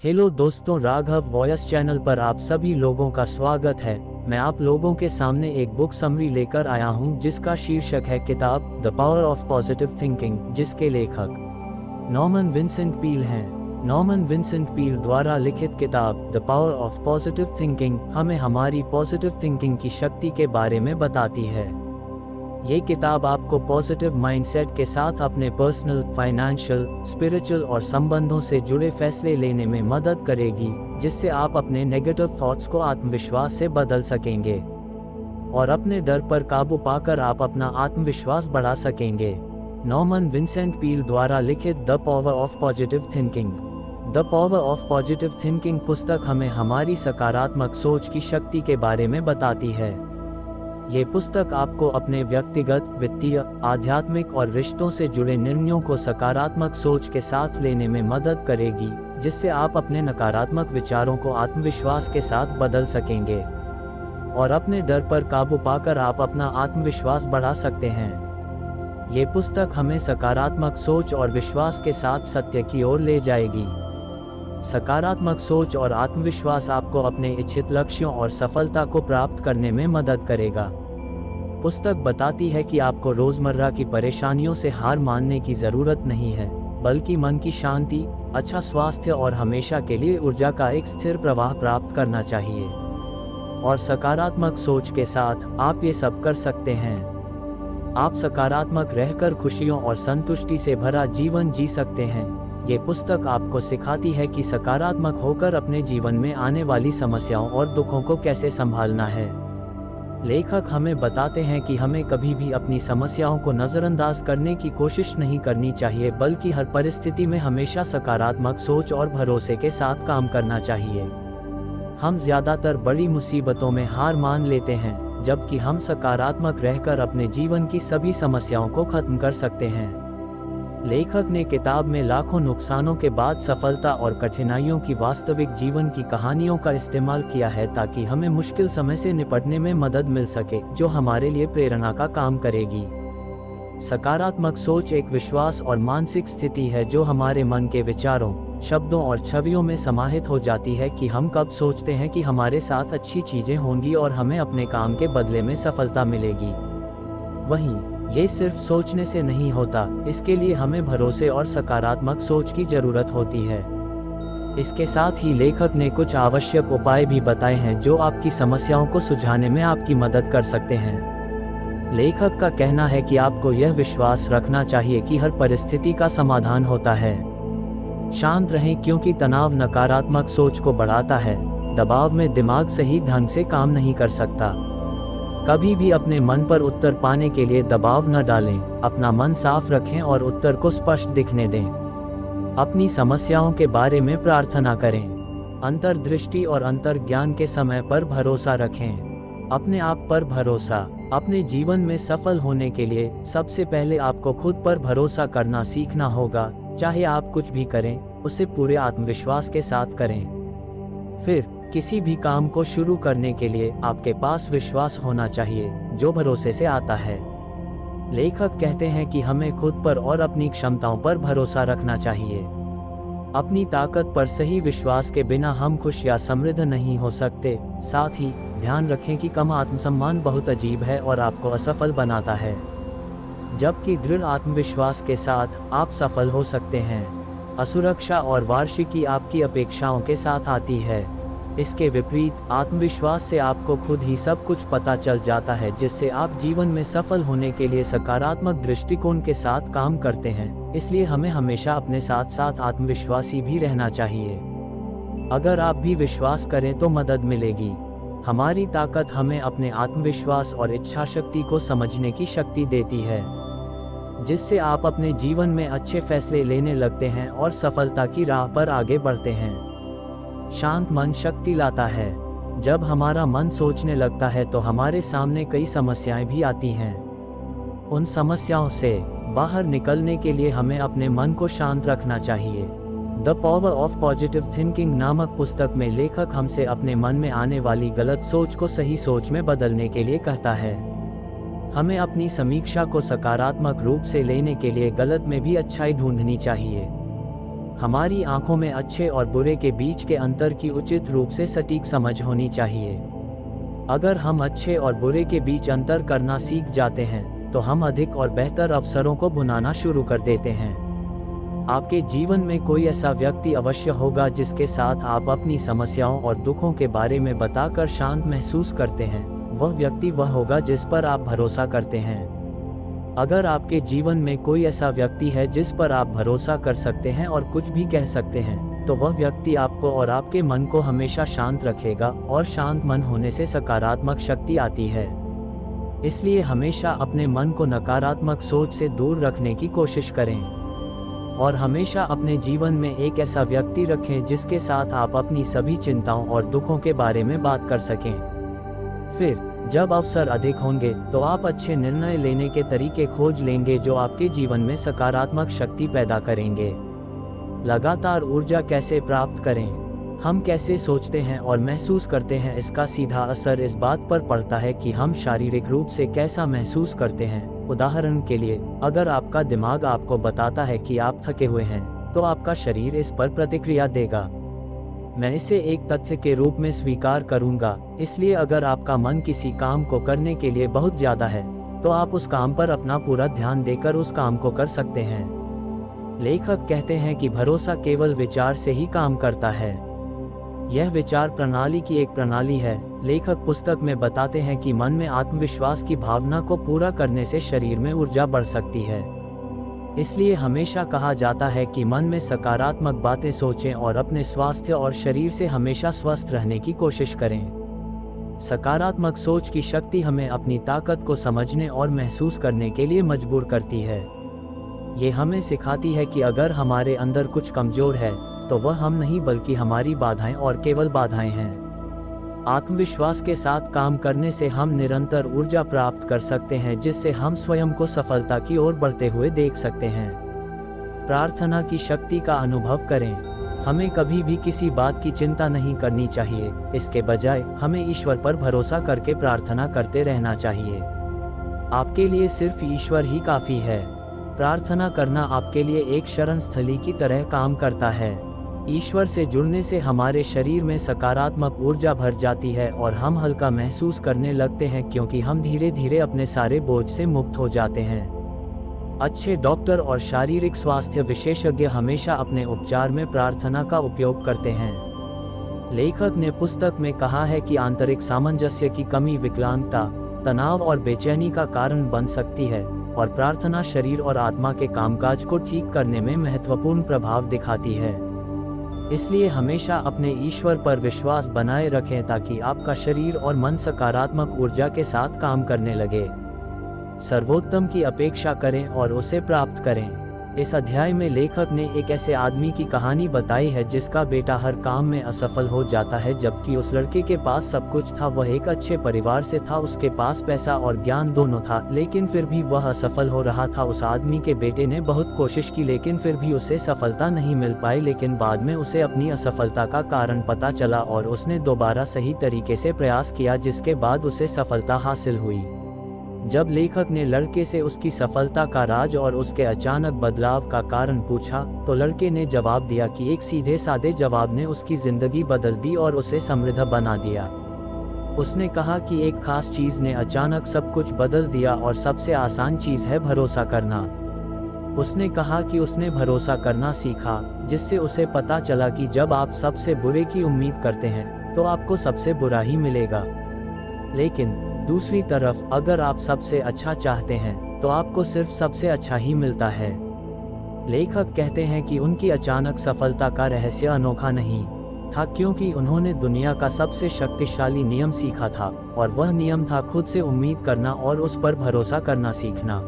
Hello दोस्तों, Raghav voice channel पर आप सभी लोगों का स्वागत है। मैं आप लोगों के सामने एक बुक समरी लेकर आया हूं जिसका शीर्षक है किताब the power of positive thinking, जिसके लेखक नॉर्मन विंसेंट पील हैं। नॉर्मन विंसेंट पील द्वारा लिखित किताब the power of positive thinking हमें हमारी पॉजिटिव थिंकिंग की शक्ति के बारे में बताती है। ये किताब आपको पॉजिटिव माइंडसेट के साथ अपने पर्सनल, फाइनेंशियल, स्पिरिचुअल और संबंधों से जुड़े फैसले लेने में मदद करेगी, जिससे आप अपने नेगेटिव थॉट्स को आत्मविश्वास से बदल सकेंगे और अपने डर पर काबू पाकर आप अपना आत्मविश्वास बढ़ा सकेंगे। नॉर्मन विंसेंट पील द्वारा लिखित the power of positive thinking. The power of positive thinking पुस्तक हमें हमारी सकारात्मक सोच की शक्ति के बारे में बताती है। ये पुस्तक आपको अपने व्यक्तिगत, वित्तीय, आध्यात्मिक और रिश्तों से जुड़े निर्णयों को सकारात्मक सोच के साथ लेने में मदद करेगी, जिससे आप अपने नकारात्मक विचारों को आत्मविश्वास के साथ बदल सकेंगे और अपने डर पर काबू पाकर आप अपना आत्मविश्वास बढ़ा सकते हैं। ये पुस्तक हमें सकारात्मक सोच और विश्वास के साथ सत्य की ओर ले जाएगी। सकारात्मक सोच और आत्मविश्वास आपको अपने इच्छित लक्ष्यों और सफलता को प्राप्त करने में मदद करेगा। पुस्तक बताती है कि आपको रोजमर्रा की परेशानियों से हार मानने की जरूरत नहीं है, बल्कि मन की शांति, अच्छा स्वास्थ्य और हमेशा के लिए ऊर्जा का एक स्थिर प्रवाह प्राप्त करना चाहिए। और सकारात्मक सोच के साथ आप ये सब कर सकते हैं। आप सकारात्मक रहकर खुशियों और संतुष्टि से भरा जीवन जी सकते हैं। ये पुस्तक आपको सिखाती है कि सकारात्मक होकर अपने जीवन में आने वाली समस्याओं और दुखों को कैसे संभालना है। लेखक हमें बताते हैं कि हमें कभी भी अपनी समस्याओं को नज़रअंदाज करने की कोशिश नहीं करनी चाहिए, बल्कि हर परिस्थिति में हमेशा सकारात्मक सोच और भरोसे के साथ काम करना चाहिए। हम ज़्यादातर बड़ी मुसीबतों में हार मान लेते हैं, जबकि हम सकारात्मक रहकर अपने जीवन की सभी समस्याओं को खत्म कर सकते हैं। लेखक ने किताब में लाखों नुकसानों के बाद सफलता और कठिनाइयों की वास्तविक जीवन की कहानियों का इस्तेमाल किया है, ताकि हमें मुश्किल समय से निपटने में मदद मिल सके, जो हमारे लिए प्रेरणा का काम करेगी। सकारात्मक सोच एक विश्वास और मानसिक स्थिति है जो हमारे मन के विचारों, शब्दों और छवियों में समाहित हो जाती है कि हम कब सोचते हैं कि हमारे साथ अच्छी चीजें होंगी और हमें अपने काम के बदले में सफलता मिलेगी। वहीं ये सिर्फ सोचने से नहीं होता, इसके लिए हमें भरोसे और सकारात्मक सोच की जरूरत होती है। इसके साथ ही लेखक ने कुछ आवश्यक उपाय भी बताए हैं जो आपकी समस्याओं को सुलझाने में आपकी मदद कर सकते हैं। लेखक का कहना है कि आपको यह विश्वास रखना चाहिए कि हर परिस्थिति का समाधान होता है। शांत रहें, क्योंकि तनाव नकारात्मक सोच को बढ़ाता है। दबाव में दिमाग सही ढंग से काम नहीं कर सकता। कभी भी अपने मन पर उत्तर पाने के लिए दबाव न डालें। अपना मन साफ रखें और उत्तर को स्पष्ट दिखने दें। अपनी समस्याओं के बारे में प्रार्थना करें। अंतर्दृष्टि और अंतर्ज्ञान के समय पर भरोसा रखें। अपने आप पर भरोसा। अपने जीवन में सफल होने के लिए सबसे पहले आपको खुद पर भरोसा करना सीखना होगा। चाहे आप कुछ भी करें, उसे पूरे आत्मविश्वास के साथ करें। फिर किसी भी काम को शुरू करने के लिए आपके पास विश्वास होना चाहिए, जो भरोसे से आता है। लेखक कहते हैं कि हमें खुद पर और अपनी क्षमताओं पर भरोसा रखना चाहिए। अपनी ताकत पर सही विश्वास के बिना हम खुश या समृद्ध नहीं हो सकते। साथ ही ध्यान रखें कि कम आत्मसम्मान बहुत अजीब है और आपको असफल बनाता है, जबकि दृढ़ आत्मविश्वास के साथ आप सफल हो सकते हैं। असुरक्षा और वार्षिकी आपकी अपेक्षाओं के साथ आती है। इसके विपरीत आत्मविश्वास से आपको खुद ही सब कुछ पता चल जाता है, जिससे आप जीवन में सफल होने के लिए सकारात्मक दृष्टिकोण के साथ काम करते हैं। इसलिए हमें हमेशा अपने साथ साथ आत्मविश्वासी भी रहना चाहिए। अगर आप भी विश्वास करें तो मदद मिलेगी। हमारी ताकत हमें अपने आत्मविश्वास और इच्छा शक्ति को समझने की शक्ति देती है, जिससे आप अपने जीवन में अच्छे फैसले लेने लगते हैं और सफलता की राह पर आगे बढ़ते हैं। शांत मन शक्ति लाता है। जब हमारा मन सोचने लगता है तो हमारे सामने कई समस्याएं भी आती हैं। उन समस्याओं से बाहर निकलने के लिए हमें अपने मन को शांत रखना चाहिए। The power of positive thinking नामक पुस्तक में लेखक हमसे अपने मन में आने वाली गलत सोच को सही सोच में बदलने के लिए कहता है। हमें अपनी समीक्षा को सकारात्मक रूप से लेने के लिए गलत में भी अच्छाई ढूंढनी चाहिए। हमारी आंखों में अच्छे और बुरे के बीच के अंतर की उचित रूप से सटीक समझ होनी चाहिए। अगर हम अच्छे और बुरे के बीच अंतर करना सीख जाते हैं तो हम अधिक और बेहतर अवसरों को बुनाना शुरू कर देते हैं। आपके जीवन में कोई ऐसा व्यक्ति अवश्य होगा जिसके साथ आप अपनी समस्याओं और दुखों के बारे में बताकर शांत महसूस करते हैं। वह व्यक्ति वह होगा जिस पर आप भरोसा करते हैं। अगर आपके जीवन में कोई ऐसा व्यक्ति है जिस पर आप भरोसा कर सकते हैं और कुछ भी कह सकते हैं, तो वह व्यक्ति आपको और आपके मन को हमेशा शांत रखेगा, और शांत मन होने से सकारात्मक शक्ति आती है। इसलिए हमेशा अपने मन को नकारात्मक सोच से दूर रखने की कोशिश करें, और हमेशा अपने जीवन में एक ऐसा व्यक्ति रखें जिसके साथ आप अपनी सभी चिंताओं और दुखों के बारे में बात कर सकें। फिर जब अवसर अधिक होंगे तो आप अच्छे निर्णय लेने के तरीके खोज लेंगे जो आपके जीवन में सकारात्मक शक्ति पैदा करेंगे। लगातार ऊर्जा कैसे प्राप्त करें? हम कैसे सोचते हैं और महसूस करते हैं, इसका सीधा असर इस बात पर पड़ता है कि हम शारीरिक रूप से कैसा महसूस करते हैं। उदाहरण के लिए, अगर आपका दिमाग आपको बताता है कि आप थके हुए हैं, तो आपका शरीर इस पर प्रतिक्रिया देगा। मैं इसे एक तथ्य के रूप में स्वीकार करूंगा। इसलिए अगर आपका मन किसी काम को करने के लिए बहुत ज़्यादा है, तो आप उस काम पर अपना पूरा ध्यान देकर उस काम को कर सकते हैं। लेखक कहते हैं कि भरोसा केवल विचार से ही काम करता है। यह विचार प्रणाली की एक प्रणाली है। लेखक पुस्तक में बताते हैं कि मन में आत्मविश्वास की भावना को पूरा करने से शरीर में ऊर्जा बढ़ सकती है। इसलिए हमेशा कहा जाता है कि मन में सकारात्मक बातें सोचें और अपने स्वास्थ्य और शरीर से हमेशा स्वस्थ रहने की कोशिश करें। सकारात्मक सोच की शक्ति हमें अपनी ताकत को समझने और महसूस करने के लिए मजबूर करती है। ये हमें सिखाती है कि अगर हमारे अंदर कुछ कमजोर है तो वह हम नहीं बल्कि हमारी बाधाएं और केवल बाधाएं हैं। आत्मविश्वास के साथ काम करने से हम निरंतर ऊर्जा प्राप्त कर सकते हैं, जिससे हम स्वयं को सफलता की ओर बढ़ते हुए देख सकते हैं। प्रार्थना की शक्ति का अनुभव करें। हमें कभी भी किसी बात की चिंता नहीं करनी चाहिए। इसके बजाय हमें ईश्वर पर भरोसा करके प्रार्थना करते रहना चाहिए। आपके लिए सिर्फ ईश्वर ही काफ़ी है। प्रार्थना करना आपके लिए एक शरण स्थली की तरह काम करता है। ईश्वर से जुड़ने से हमारे शरीर में सकारात्मक ऊर्जा भर जाती है और हम हल्का महसूस करने लगते हैं, क्योंकि हम धीरे धीरे अपने सारे बोझ से मुक्त हो जाते हैं। अच्छे डॉक्टर और शारीरिक स्वास्थ्य विशेषज्ञ हमेशा अपने उपचार में प्रार्थना का उपयोग करते हैं। लेखक ने पुस्तक में कहा है कि आंतरिक सामंजस्य की कमी विकलांगता, तनाव और बेचैनी का कारण बन सकती है, और प्रार्थना शरीर और आत्मा के कामकाज को ठीक करने में महत्वपूर्ण प्रभाव दिखाती है। इसलिए हमेशा अपने ईश्वर पर विश्वास बनाए रखें ताकि आपका शरीर और मन सकारात्मक ऊर्जा के साथ काम करने लगे। सर्वोत्तम की अपेक्षा करें और उसे प्राप्त करें। इस अध्याय में लेखक ने एक ऐसे आदमी की कहानी बताई है जिसका बेटा हर काम में असफल हो जाता है, जबकि उस लड़के के पास सब कुछ था। वह एक अच्छे परिवार से था, उसके पास पैसा और ज्ञान दोनों था, लेकिन फिर भी वह असफल हो रहा था। उस आदमी के बेटे ने बहुत कोशिश की, लेकिन फिर भी उसे सफलता नहीं मिल पाई। लेकिन बाद में उसे अपनी असफलता का कारण पता चला और उसने दोबारा सही तरीके से प्रयास किया, जिसके बाद उसे सफलता हासिल हुई। जब लेखक ने लड़के से उसकी सफलता का राज और उसके अचानक बदलाव का कारण पूछा, तो लड़के ने जवाब दिया कि एक सीधे सादे जवाब ने उसकी जिंदगी बदल दी और उसे समृद्ध बना दिया। उसने कहा कि एक खास चीज ने अचानक सब कुछ बदल दिया, और सबसे आसान चीज है भरोसा करना। उसने कहा कि उसने भरोसा करना सीखा, जिससे उसे पता चला कि जब आप सबसे बुरे की उम्मीद करते हैं तो आपको सबसे बुरा ही मिलेगा। लेकिन दूसरी तरफ अगर आप सबसे अच्छा चाहते हैं तो आपको सिर्फ सबसे अच्छा ही मिलता है। लेखक कहते हैं कि उनकी अचानक सफलता का रहस्य अनोखा नहीं था, क्योंकि उन्होंने दुनिया का सबसे शक्तिशाली नियम सीखा था, और वह नियम था खुद से उम्मीद करना और उस पर भरोसा करना सीखना।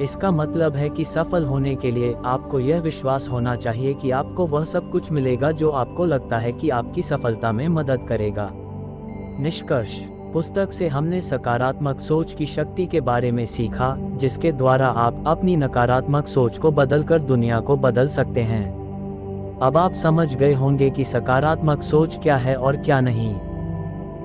इसका मतलब है कि सफल होने के लिए आपको यह विश्वास होना चाहिए कि आपको वह सब कुछ मिलेगा जो आपको लगता है कि आपकी सफलता में मदद करेगा। निष्कर्ष: पुस्तक से हमने सकारात्मक सोच की शक्ति के बारे में सीखा, जिसके द्वारा आप अपनी नकारात्मक सोच को बदलकर दुनिया को बदल सकते हैं। अब आप समझ गए होंगे कि सकारात्मक सोच क्या है और क्या नहीं।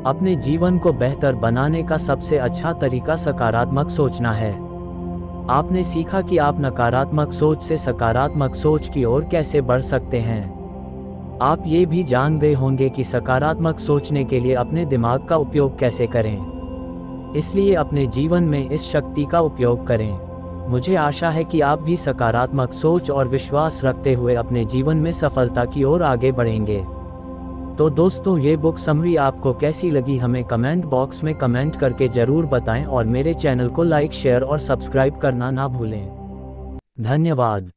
अपने जीवन को बेहतर बनाने का सबसे अच्छा तरीका सकारात्मक सोचना है। आपने सीखा कि आप नकारात्मक सोच से सकारात्मक सोच की ओर कैसे बढ़ सकते हैं। आप ये भी जान गए होंगे कि सकारात्मक सोचने के लिए अपने दिमाग का उपयोग कैसे करें। इसलिए अपने जीवन में इस शक्ति का उपयोग करें। मुझे आशा है कि आप भी सकारात्मक सोच और विश्वास रखते हुए अपने जीवन में सफलता की ओर आगे बढ़ेंगे। तो दोस्तों, ये बुक समरी आपको कैसी लगी हमें कमेंट बॉक्स में कमेंट करके ज़रूर बताएं और मेरे चैनल को लाइक, शेयर और सब्सक्राइब करना ना भूलें। धन्यवाद।